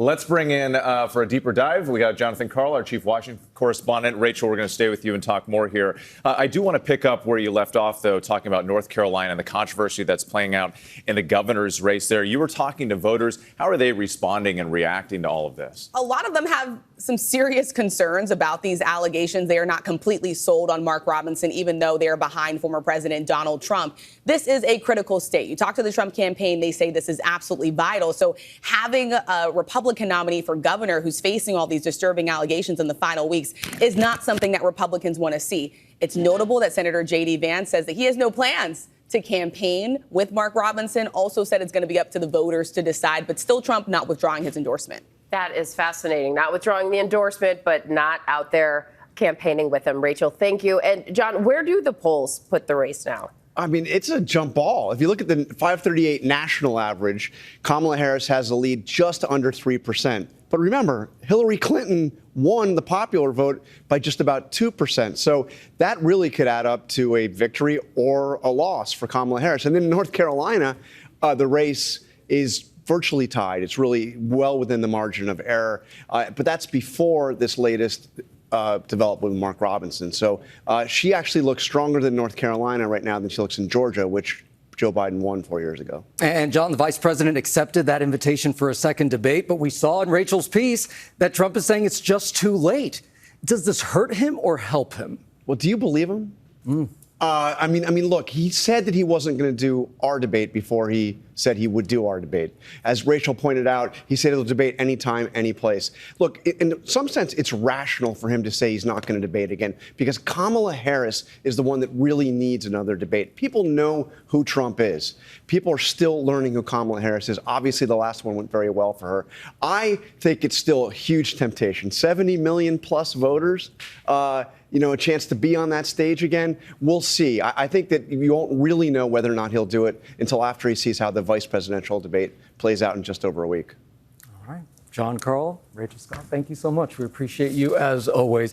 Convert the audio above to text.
Let's bring in, for a deeper dive, we got Jonathan Karl, our chief Washington correspondent. Rachel, we're going to stay with you and talk more here. I do want to pick up where you left off, though, talking about North Carolina and the controversy that's playing out in the governor's race there. You were talking to voters. How are they responding and reacting to all of this? A lot of them have some serious concerns about these allegations. They are not completely sold on Mark Robinson, even though they're behind former President Donald Trump. This is a critical state. You talk to the Trump campaign, they say this is absolutely vital. So having a Republican nominee for governor who's facing all these disturbing allegations in the final weeks is not something that Republicans want to see. It's notable that Senator J.D. Vance says that he has no plans to campaign with Mark Robinson, also said it's going to be up to the voters to decide, but still Trump not withdrawing his endorsement. That is fascinating. Not withdrawing the endorsement, but not out there campaigning with him. Rachel, thank you. And John, where do the polls put the race now? I mean, it's a jump ball. If you look at the 538 national average, Kamala Harris has a lead just under 3%. But remember, Hillary Clinton won the popular vote by just about 2%. So that really could add up to a victory or a loss for Kamala Harris. And then in North Carolina, the race is virtually tied. It's really well within the margin of error. But that's before this latest development with Mark Robinson. So she actually looks stronger than North Carolina right now than she looks in Georgia, which Joe Biden won 4 years ago. And John, the vice president accepted that invitation for a second debate, but we saw in Rachel's piece that Trump is saying it's just too late. Does this hurt him or help him? Well, do you believe him? I mean, look, he said that he wasn't going to do our debate before he said he would do our debate. As Rachel pointed out, he said he'll debate anytime, any place. Look, in some sense, it's rational for him to say he's not going to debate again because Kamala Harris is the one that really needs another debate. People know who Trump is. People are still learning who Kamala Harris is. Obviously, the last one went very well for her. I think it's still a huge temptation. 70 million plus voters. A chance to be on that stage again. We'll see. I think that you won't really know whether or not he'll do it until after he sees how the vice presidential debate plays out in just over a week. All right. John, Karl, Rachel Scott, thank you so much. We appreciate you as always.